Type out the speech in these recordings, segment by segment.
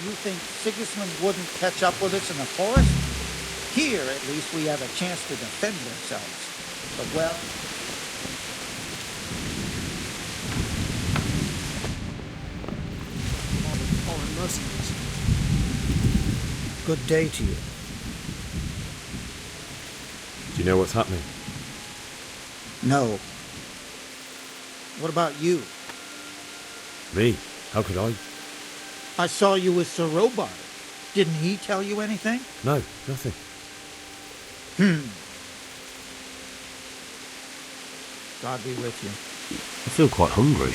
you think Sigismund wouldn't catch up with us in the forest? Here, at least, we have a chance to defend ourselves. But, well... Foreign mercenaries. Good day to you. Do you know what's happening? No. What about you? Me? How could I? I saw you with Sir Robard. Didn't he tell you anything? No, nothing. God be with you. I feel quite hungry.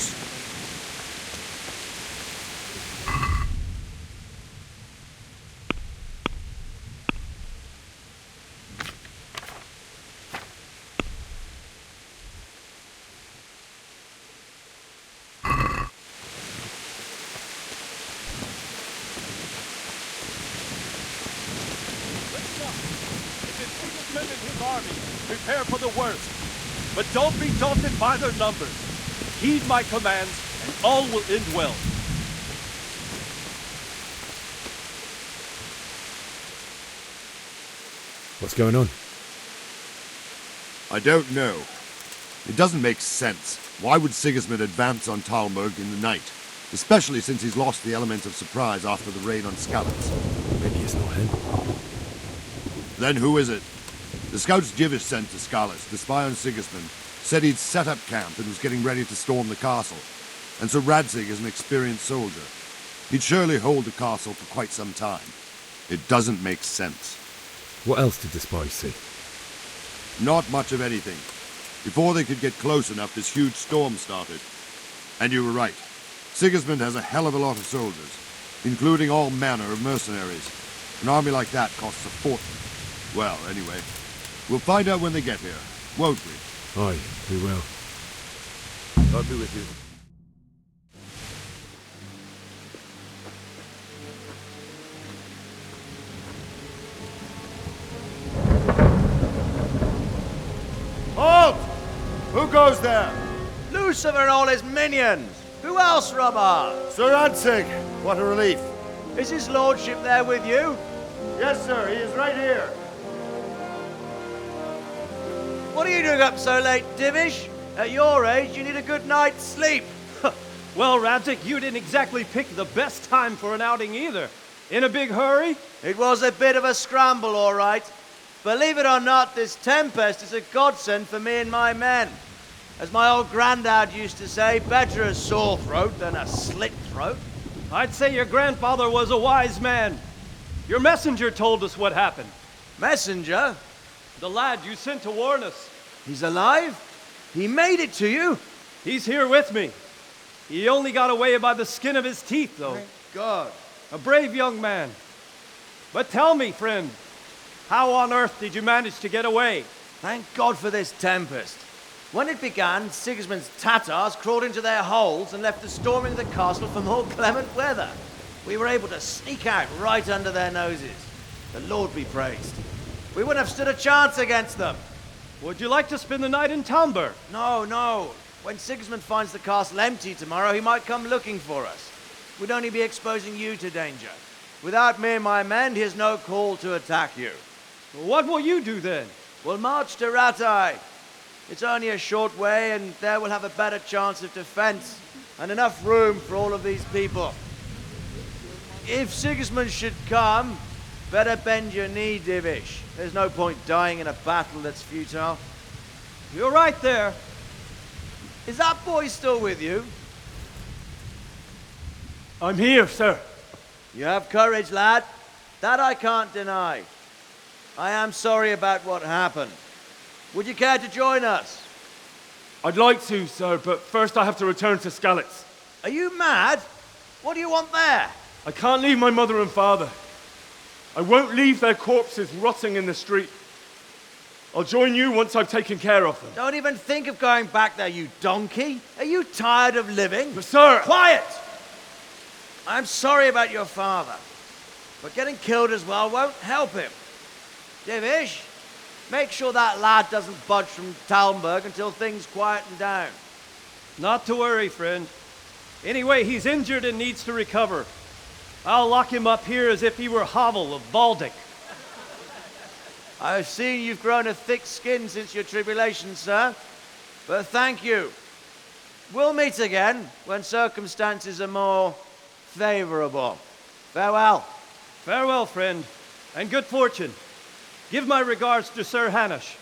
Prepare for the worst, but don't be daunted by their numbers. Heed my commands, and all will end well. What's going on? I don't know. It doesn't make sense. Why would Sigismund advance on Talmberg in the night? Especially since he's lost the element of surprise after the raid on Skalitz. Maybe it's not him. Then who is it? The scouts Jivish sent to Skalitz to spy on Sigismund said he'd set up camp and was getting ready to storm the castle. And so Radzig is an experienced soldier. He'd surely hold the castle for quite some time. It doesn't make sense. What else did the spies see? Not much of anything. Before they could get close enough, this huge storm started. And you were right. Sigismund has a hell of a lot of soldiers, including all manner of mercenaries. An army like that costs a fortune. Well, anyway, we'll find out when they get here, won't we? Aye, we will. God be with you. Halt! Who goes there? Lucifer and all his minions! Who else, Robert? Sir Radzig. What a relief. Is his lordship there with you? Yes, sir. He is right here. What are you doing up so late, Divish? At your age, you need a good night's sleep. Well, Radzig, you didn't exactly pick the best time for an outing either. In a big hurry? It was a bit of a scramble, all right. Believe it or not, this tempest is a godsend for me and my men. As my old granddad used to say, better a sore throat than a slit throat. I'd say your grandfather was a wise man. Your messenger told us what happened. Messenger? The lad you sent to warn us. He's alive? He made it to you? He's here with me. He only got away by the skin of his teeth, though. Thank God. A brave young man. But tell me, friend, how on earth did you manage to get away? Thank God for this tempest. When it began, Sigismund's Tatars crawled into their holes and left the storming of the castle for more clement weather. We were able to sneak out right under their noses. The Lord be praised. We wouldn't have stood a chance against them. Would you like to spend the night in Talmberg? No. When Sigismund finds the castle empty tomorrow, he might come looking for us. We'd only be exposing you to danger. Without me and my men, he has no call to attack you. What will you do then? We'll march to Ratai. It's only a short way, and there we'll have a better chance of defense and enough room for all of these people. If Sigismund should come, better bend your knee, Divish. There's no point dying in a battle that's futile. You're right there. Is that boy still with you? I'm here, sir. You have courage, lad. That I can't deny. I am sorry about what happened. Would you care to join us? I'd like to, sir, but first I have to return to Skalitz. Are you mad? What do you want there? I can't leave my mother and father. I won't leave their corpses rotting in the street. I'll join you once I've taken care of them. Don't even think of going back there, you donkey. Are you tired of living? But sir... Quiet! I'm sorry about your father, but getting killed as well won't help him. Divish, make sure that lad doesn't budge from Talmberg until things quieten down. Not to worry, friend. Anyway, he's injured and needs to recover. I'll lock him up here as if he were Havel of Baldic. I've seen you've grown a thick skin since your tribulation, sir. But thank you. We'll meet again when circumstances are more favorable. Farewell. Farewell, friend, and good fortune. Give my regards to Sir Hanush.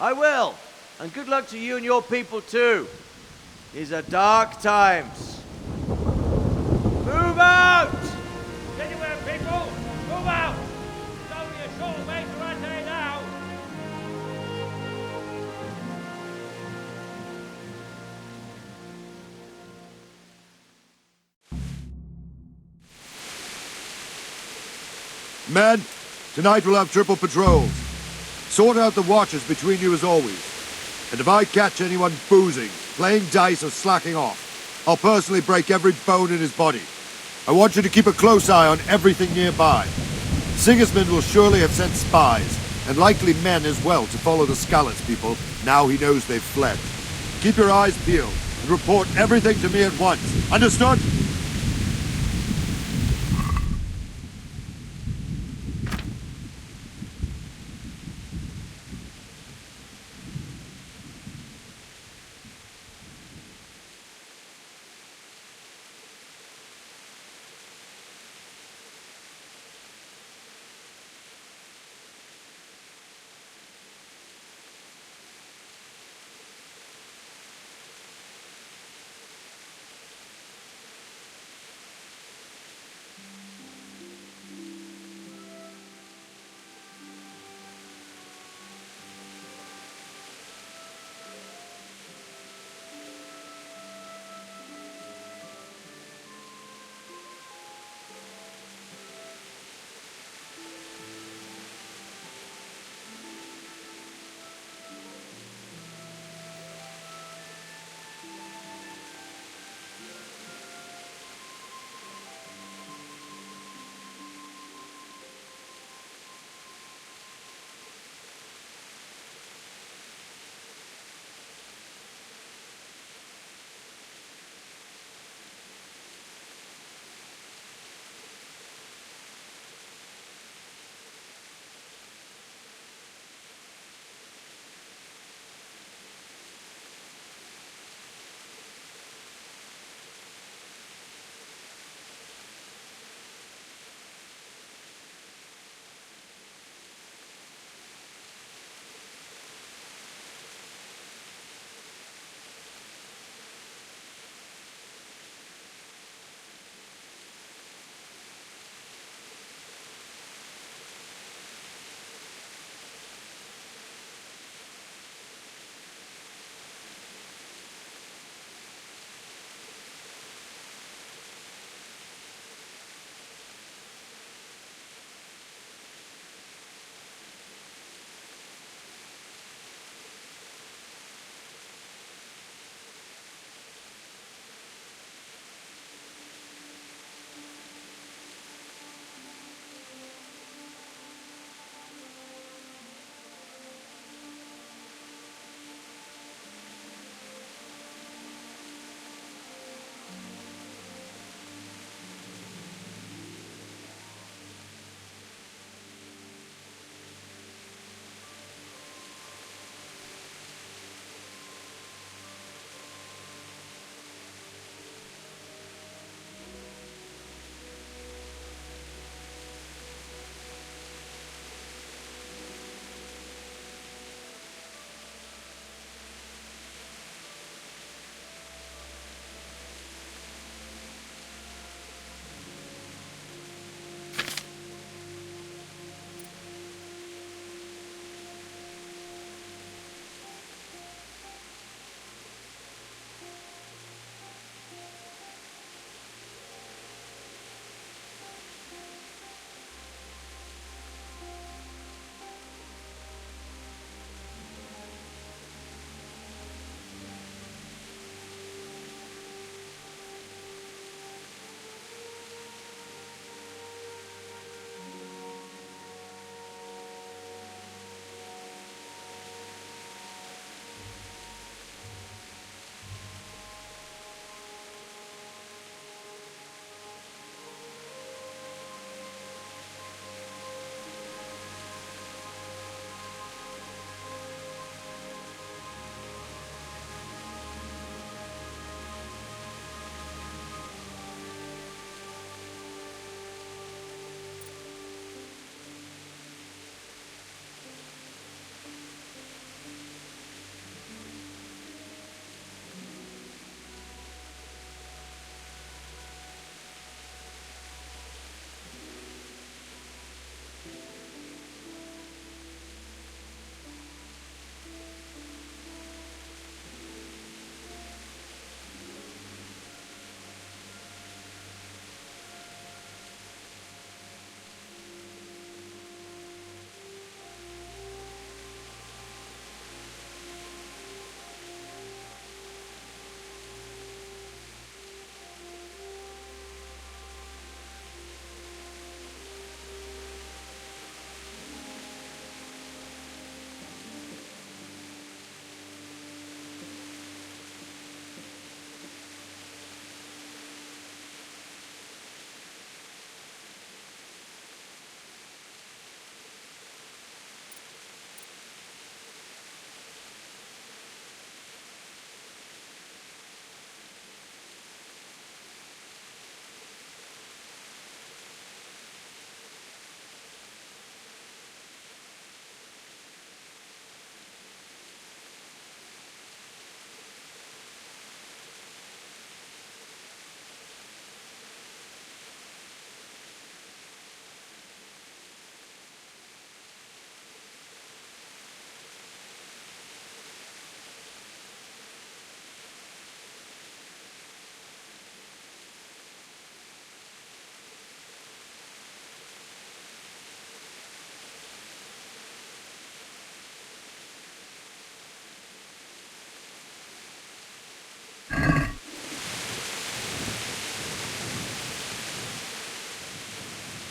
I will. And good luck to you and your people too. These are dark times. Move out! Anywhere, people! Move out! It's only a short way to Rattay now! Men, tonight we'll have triple patrols. Sort out the watches between you as always. And if I catch anyone boozing, playing dice or slacking off, I'll personally break every bone in his body. I want you to keep a close eye on everything nearby. Sigismund will surely have sent spies, and likely men as well, to follow the Skalitz people now he knows they've fled. Keep your eyes peeled, and report everything to me at once. Understood?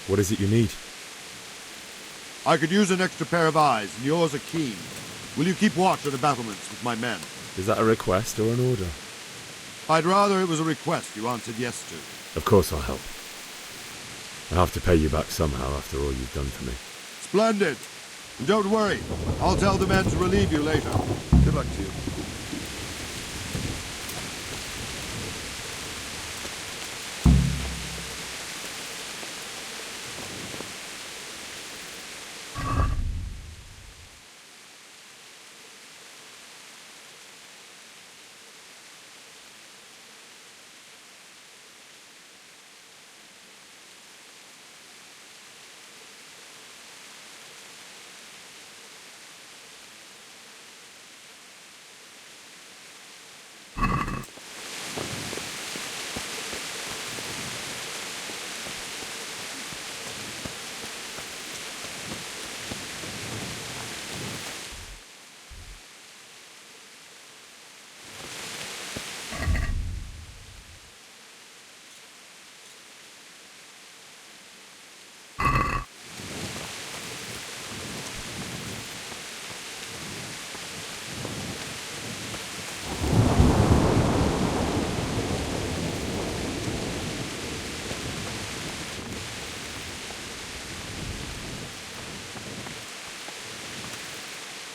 What is it you need? I could use an extra pair of eyes, and yours are keen. Will you keep watch at the battlements with my men? Is that a request or an order? I'd rather it was a request you answered yes to. Of course I'll help. I have to pay you back somehow after all you've done for me. Splendid! And don't worry, I'll tell the men to relieve you later. Good luck to you.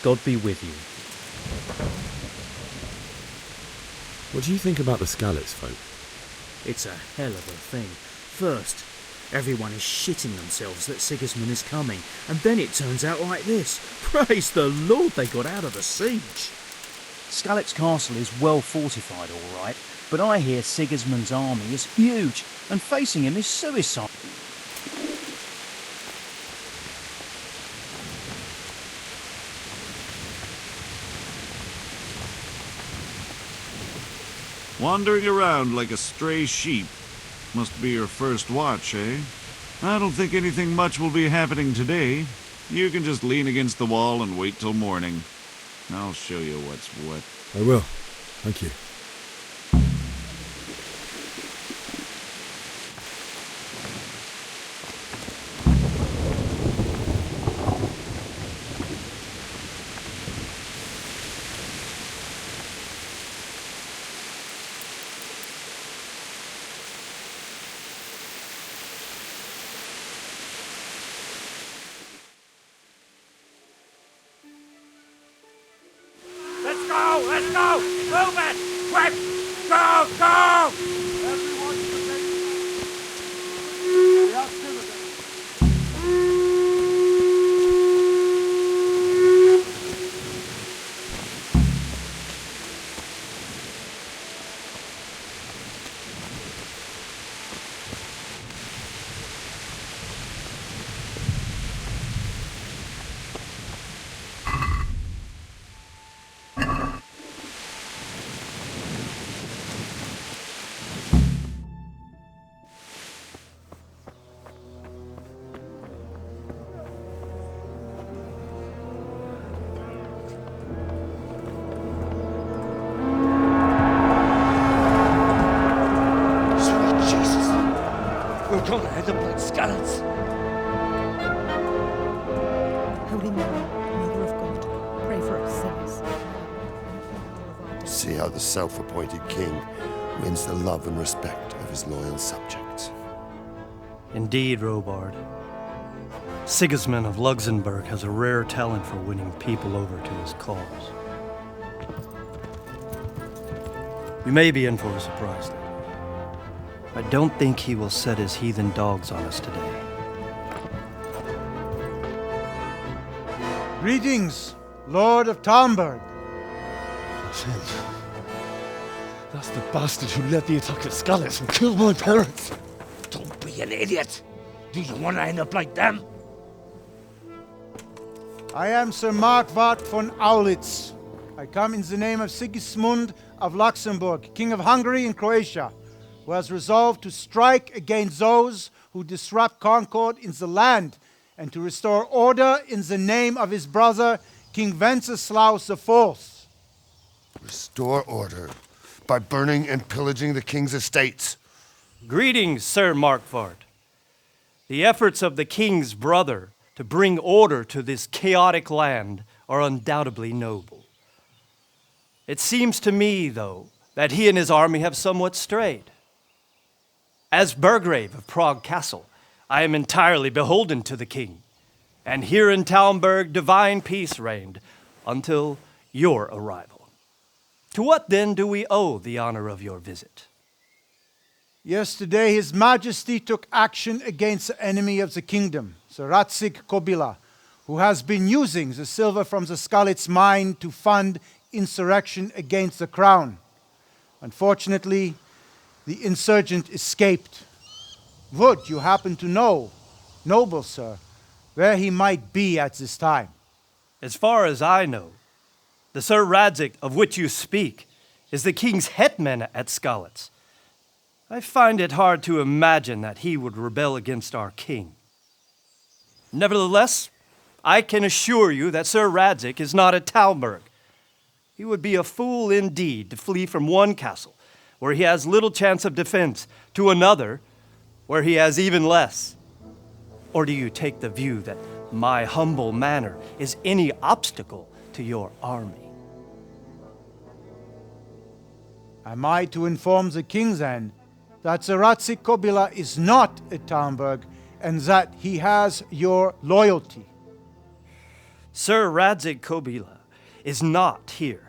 God be with you. What do you think about the Scalets folk? It's a hell of a thing. First, everyone is shitting themselves that Sigismund is coming, and then it turns out like this. Praise the Lord they got out of the siege. Scalet's castle is well fortified, all right, but I hear Sigismund's army is huge, and facing him is suicide. Wandering around like a stray sheep. Must be your first watch, eh? I don't think anything much will be happening today. You can just lean against the wall and wait till morning. I'll show you what's what. I will. Thank you. Let's go! Let's go! Move it! Quick! Go! Go! Everyone to the We have citizens. Sweet Jesus! We're gonna end up like scallops. Holy Mary, Mother of God, pray for us sinners. See how the self-appointed king wins the love and respect of his loyal subjects. Indeed, Robard. Sigismund of Luxembourg has a rare talent for winning people over to his cause. We may be in for a surprise, though. I don't think he will set his heathen dogs on us today. Greetings, Lord of Talmberg. That's the bastard who led the attack at Scalets and killed my parents. Don't be an idiot. Do you want to end up like them? I am Sir Markwart von Aulitz. I come in the name of Sigismund of Luxembourg, King of Hungary and Croatia, who has resolved to strike against those who disrupt concord in the land and to restore order in the name of his brother, King Wenceslaus IV. Restore order by burning and pillaging the king's estates. Greetings, Sir Markwart. The efforts of the king's brother to bring order to this chaotic land are undoubtedly noble. It seems to me, though, that he and his army have somewhat strayed. As Burgrave of Prague Castle, I am entirely beholden to the king, and here in Talmberg divine peace reigned until your arrival. To what then do we owe the honor of your visit? Yesterday, His Majesty took action against the enemy of the kingdom, Sir Radzig Kobyla, who has been using the silver from the Skalitz mine to fund insurrection against the crown. Unfortunately, the insurgent escaped. Would you happen to know, noble sir, where he might be at this time? As far as I know, the Sir Radzig of which you speak is the king's hetman at Skalitz. I find it hard to imagine that he would rebel against our king. Nevertheless, I can assure you that Sir Radzig is not at Talmberg. He would be a fool indeed to flee from one castle where he has little chance of defense to another where he has even less. Or do you take the view that my humble manner is any obstacle to your army? Am I to inform the king then that Sir Radzig Kobyla is not at Talmberg and that he has your loyalty? Sir Radzig Kobyla is not here,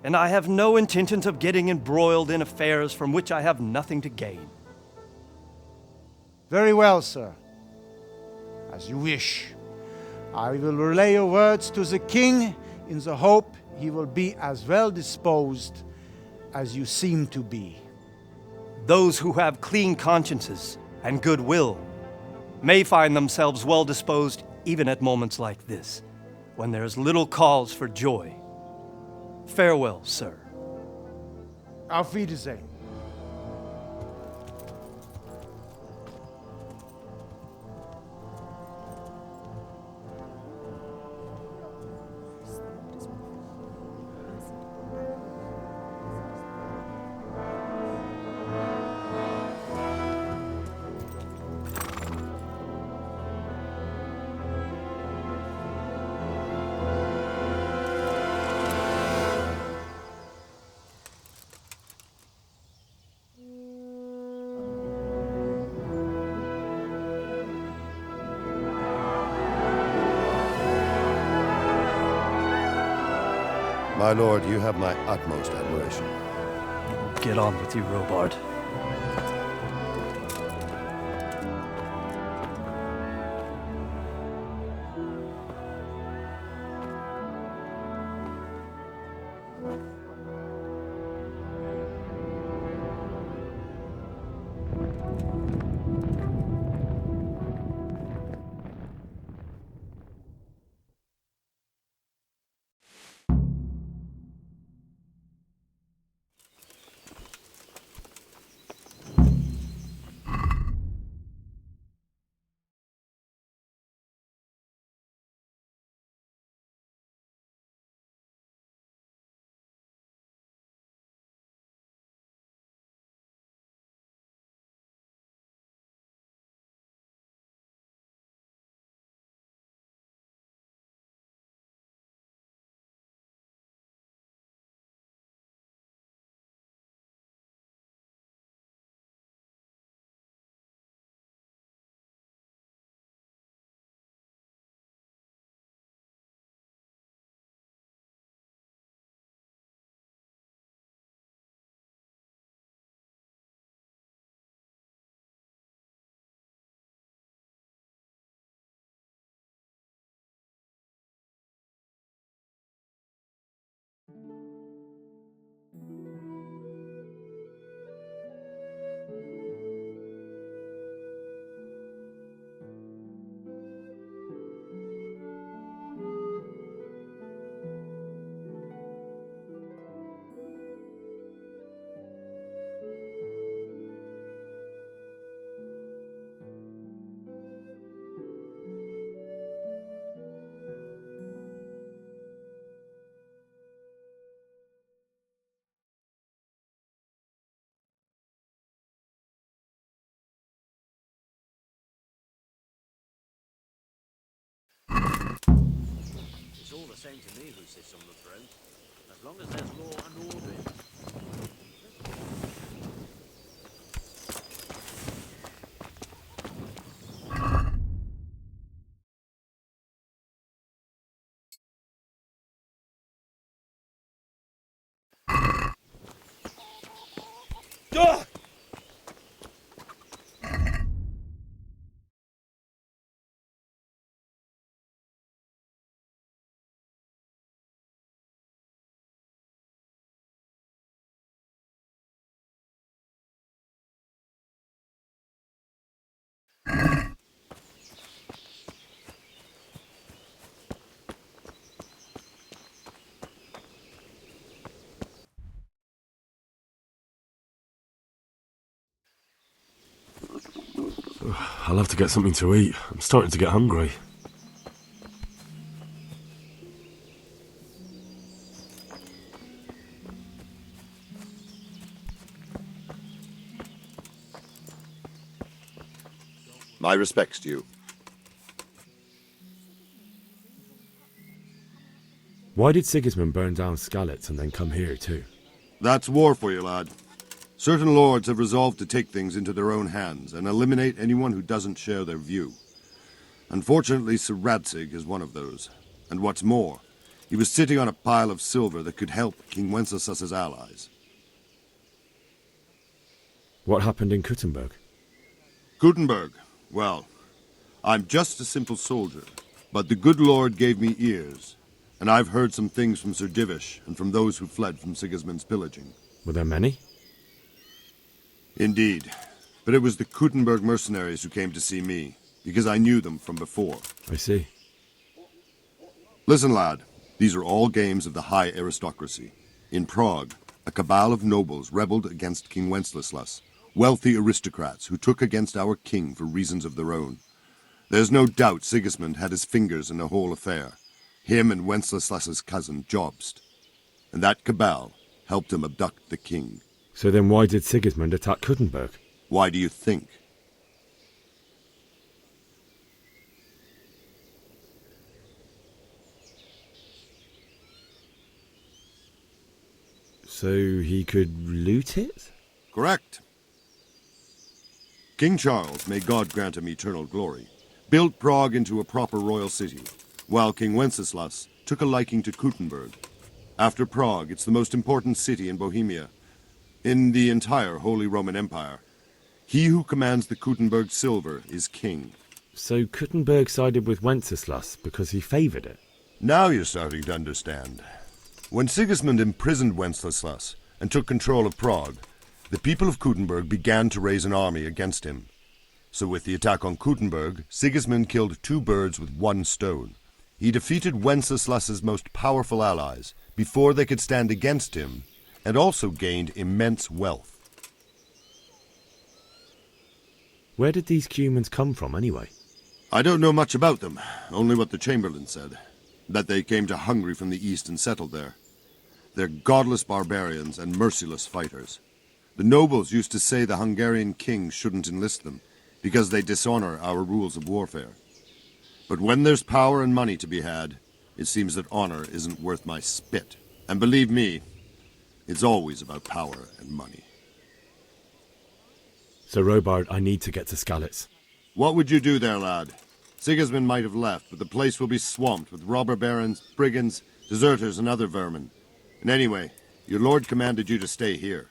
and I have no intentions of getting embroiled in affairs from which I have nothing to gain. Very well, sir. As you wish. I will relay your words to the king in the hope he will be as well disposed as you seem to be. Those who have clean consciences and goodwill may find themselves well disposed even at moments like this, when there is little cause for joy. Farewell, sir. Auf Wiedersehen. My lord, you have my utmost admiration. Get on with you, Robard. the same to me who sits on the throne, as long as there's law and order in it. I'll have to get something to eat. I'm starting to get hungry. My respects to you. Why did Sigismund burn down Skalitz and then come here too? That's war for you, lad. Certain lords have resolved to take things into their own hands and eliminate anyone who doesn't share their view. Unfortunately, Sir Radzig is one of those. And what's more, he was sitting on a pile of silver that could help King Wenceslas's allies. What happened in Kuttenberg? Gutenberg, well, I'm just a simple soldier, but the good Lord gave me ears, and I've heard some things from Sir Divish and from those who fled from Sigismund's pillaging. Were there many? Indeed, but it was the Kuttenberg mercenaries who came to see me, because I knew them from before. I see. Listen, lad, these are all games of the high aristocracy. In Prague, a cabal of nobles rebelled against King Wenceslas, wealthy aristocrats who took against our king for reasons of their own. There's no doubt Sigismund had his fingers in the whole affair, him and Wenceslas's cousin Jobst. And that cabal helped him abduct the king. So then why did Sigismund attack Kuttenberg? Why do you think? So he could loot it? Correct. King Charles, may God grant him eternal glory, built Prague into a proper royal city, while King Wenceslas took a liking to Kuttenberg. After Prague, it's the most important city in Bohemia, in the entire Holy Roman Empire. He who commands the Kuttenberg silver is king. So Kuttenberg sided with Wenceslas because he favoured it? Now you're starting to understand. When Sigismund imprisoned Wenceslas and took control of Prague, the people of Kuttenberg began to raise an army against him. So with the attack on Kuttenberg, Sigismund killed 2 birds with 1 stone. He defeated Wenceslas's most powerful allies before they could stand against him, and also gained immense wealth. Where did these Cumans come from anyway? I don't know much about them, only what the Chamberlain said, that they came to Hungary from the east and settled there. They're godless barbarians and merciless fighters. The nobles used to say the Hungarian king shouldn't enlist them, because they dishonor our rules of warfare. But when there's power and money to be had, it seems that honor isn't worth my spit. And believe me, it's always about power and money. So Robard, I need to get to Skalitz. What would you do there, lad? Sigismund might have left, but the place will be swamped with robber barons, brigands, deserters, and other vermin. And anyway, your lord commanded you to stay here.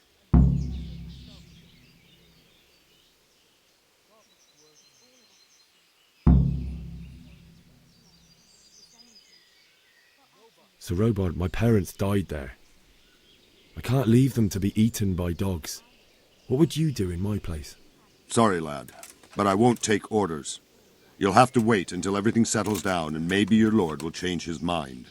So Robard, my parents died there. I can't leave them to be eaten by dogs. What would you do in my place? Sorry, lad, but I won't take orders. You'll have to wait until everything settles down, and maybe your lord will change his mind.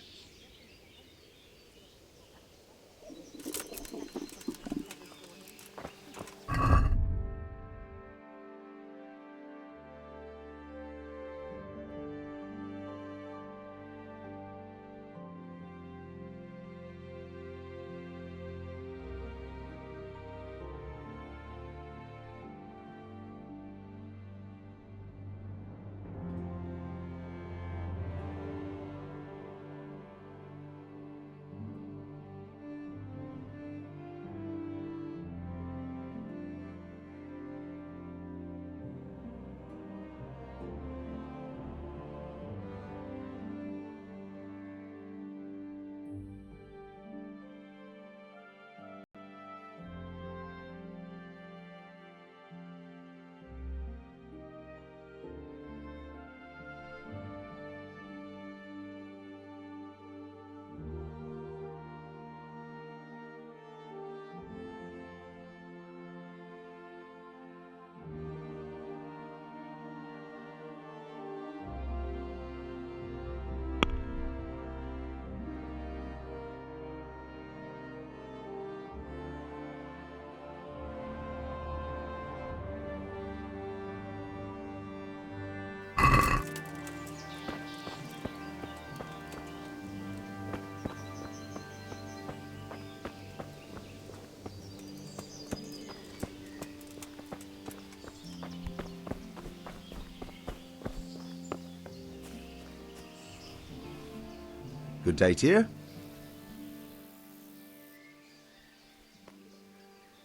Good day to you.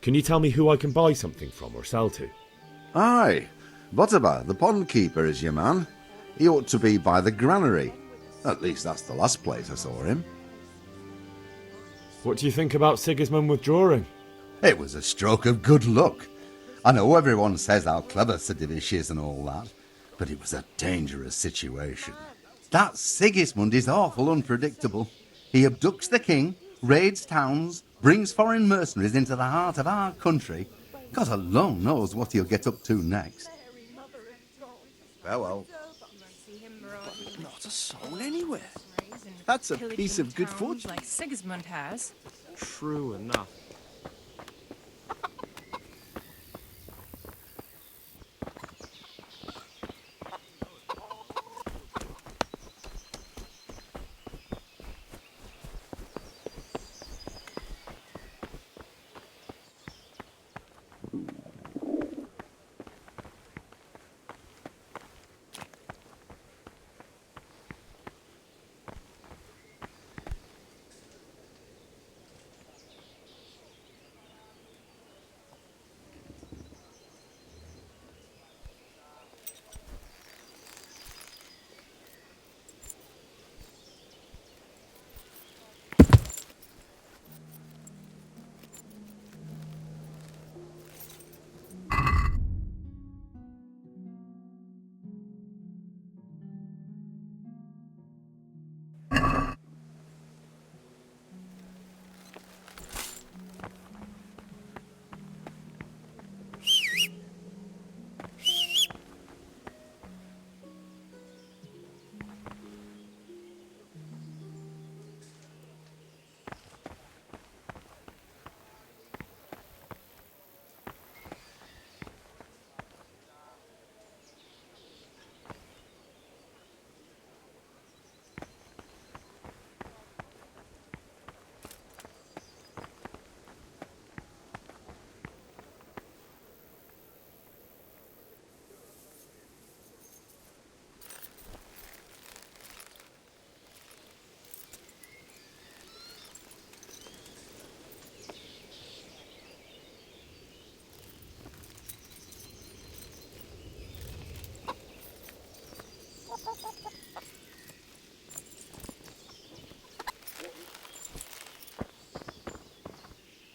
Can you tell me who I can buy something from or sell to? Aye, Votava, the pond keeper, is your man. He ought to be by the granary. At least that's the last place I saw him. What do you think about Sigismund withdrawing? It was a stroke of good luck. I know everyone says how clever Sir Divish is and all that, but it was a dangerous situation. That Sigismund is awful unpredictable. He abducts the king, raids towns, brings foreign mercenaries into the heart of our country. God alone knows what he'll get up to next. Farewell. Not a soul anywhere. That's a piece of good fortune. Like Sigismund has. True enough.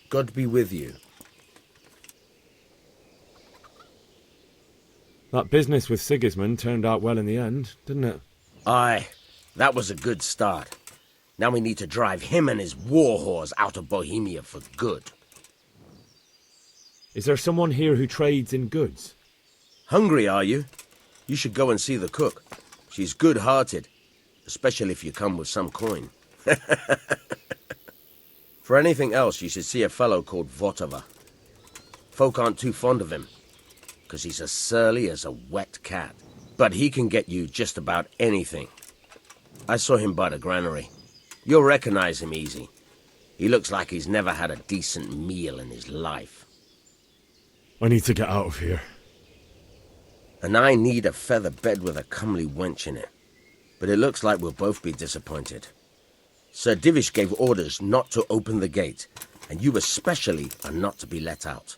God be with you. That business with Sigismund turned out well in the end, didn't it? Aye, that was a good start. Now we need to drive him and his war whores out of Bohemia for good. Is there someone here who trades in goods? Hungry, are you? You should go and see the cook. She's good-hearted, especially if you come with some coin. For anything else, you should see a fellow called Votava. Folk aren't too fond of him, because he's as surly as a wet cat. But he can get you just about anything. I saw him by the granary. You'll recognize him easy. He looks like he's never had a decent meal in his life. I need to get out of here. And I need a feather bed with a comely wench in it. But it looks like we'll both be disappointed. Sir Divish gave orders not to open the gate, and you especially are not to be let out.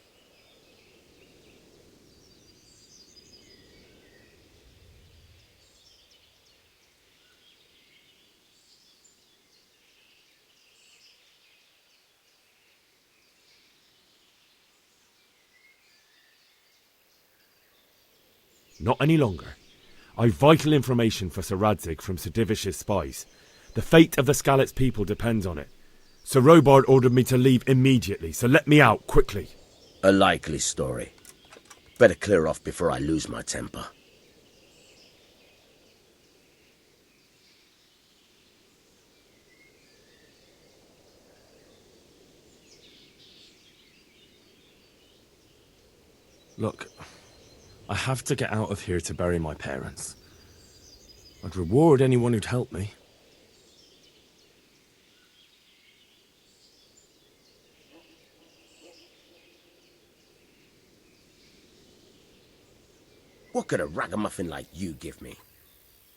Not any longer. I've vital information for Sir Radzig from Sir Divish's spies. The fate of the Skalitz people depends on it. Sir Robard ordered me to leave immediately, so let me out, quickly. A likely story. Better clear off before I lose my temper. Look, I have to get out of here to bury my parents. I'd reward anyone who'd help me. What could a ragamuffin like you give me?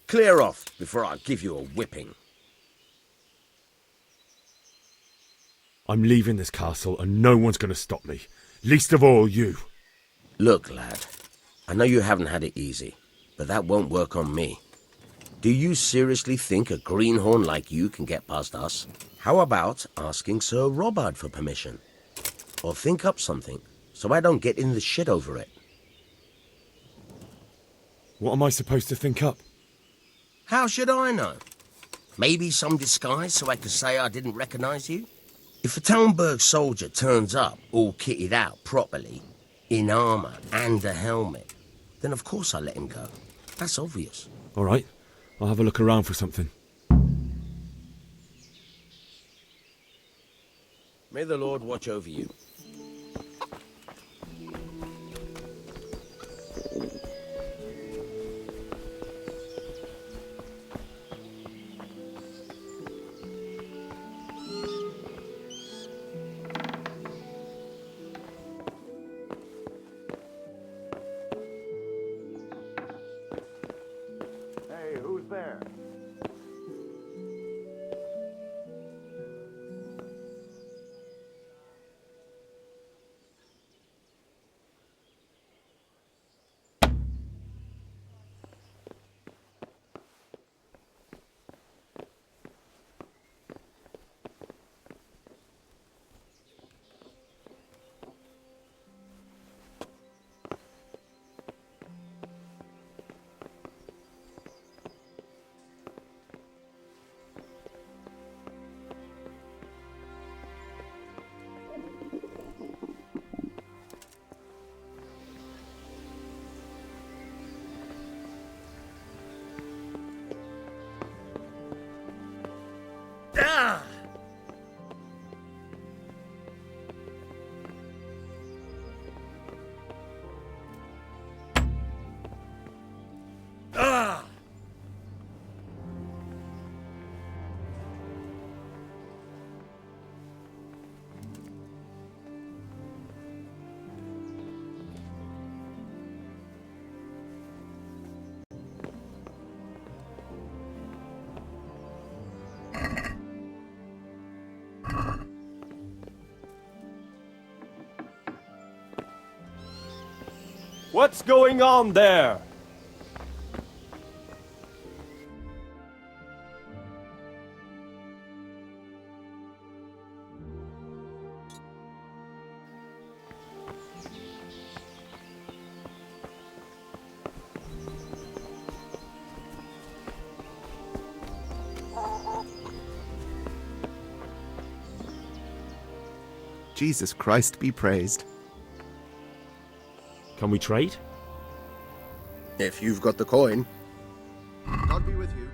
Clear off before I give you a whipping. I'm leaving this castle and no one's going to stop me. Least of all you. Look, lad, I know you haven't had it easy, but that won't work on me. Do you seriously think a greenhorn like you can get past us? How about asking Sir Robard for permission? Or think up something, so I don't get in the shit over it. What am I supposed to think up? How should I know? Maybe some disguise so I could say I didn't recognize you? If a Talmberg soldier turns up all kitted out properly, in armour and a helmet, then of course I let him go. That's obvious. All right, I'll have a look around for something. May the Lord watch over you. Hey, who's there? Ah! Ah! What's going on there? Jesus Christ be praised. Can we trade? If you've got the coin. God be with you.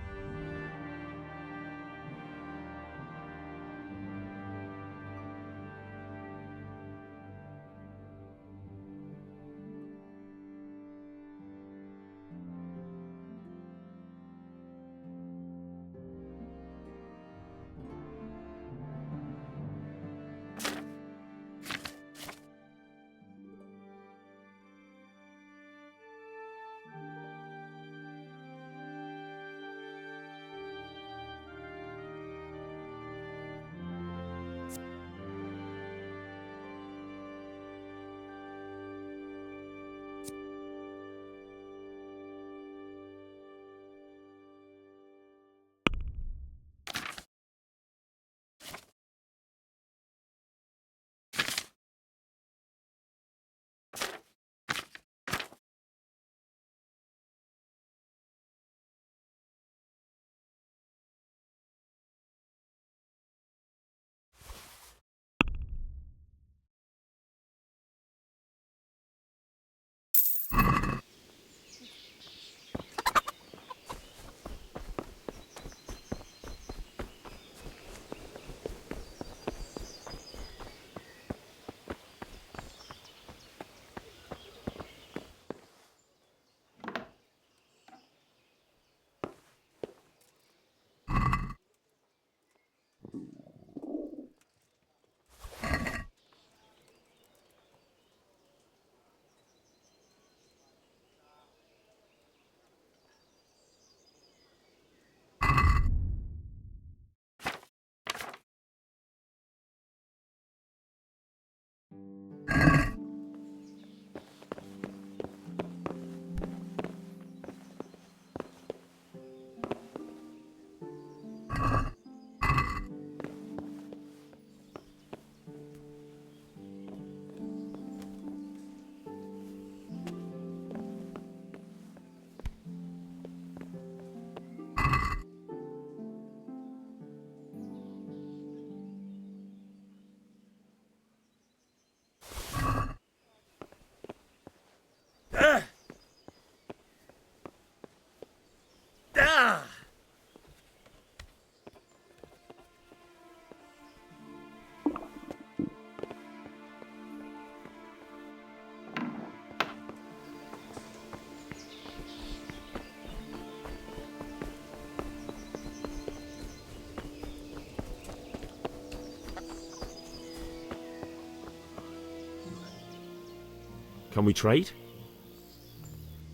Can we trade?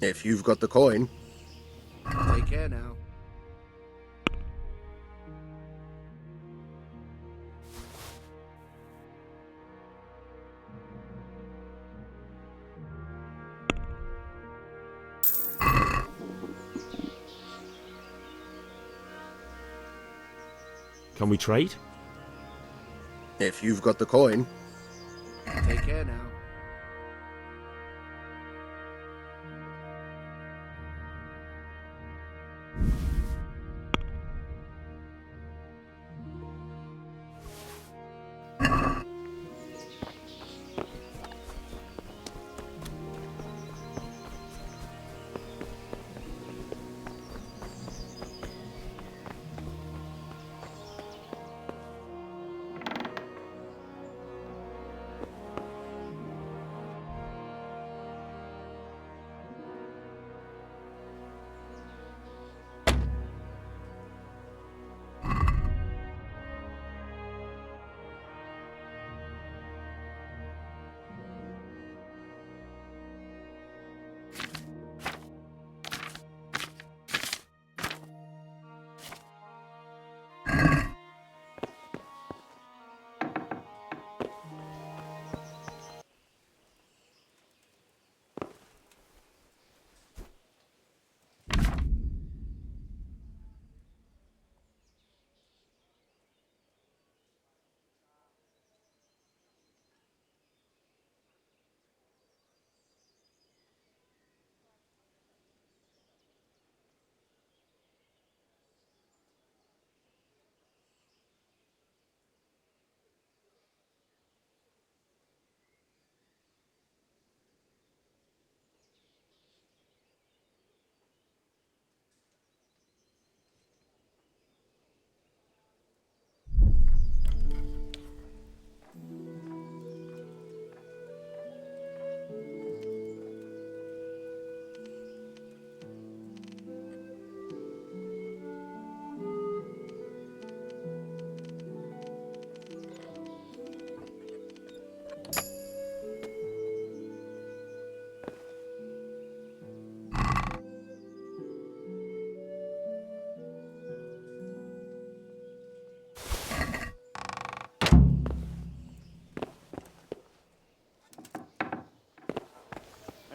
If you've got the coin. Take care now. Can we trade? If you've got the coin. Take care now.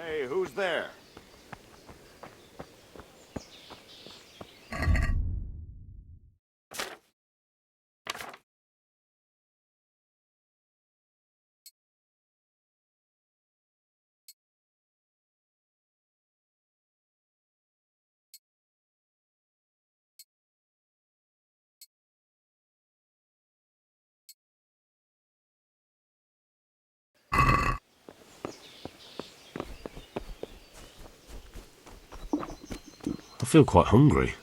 Hey, who's there? I feel quite hungry.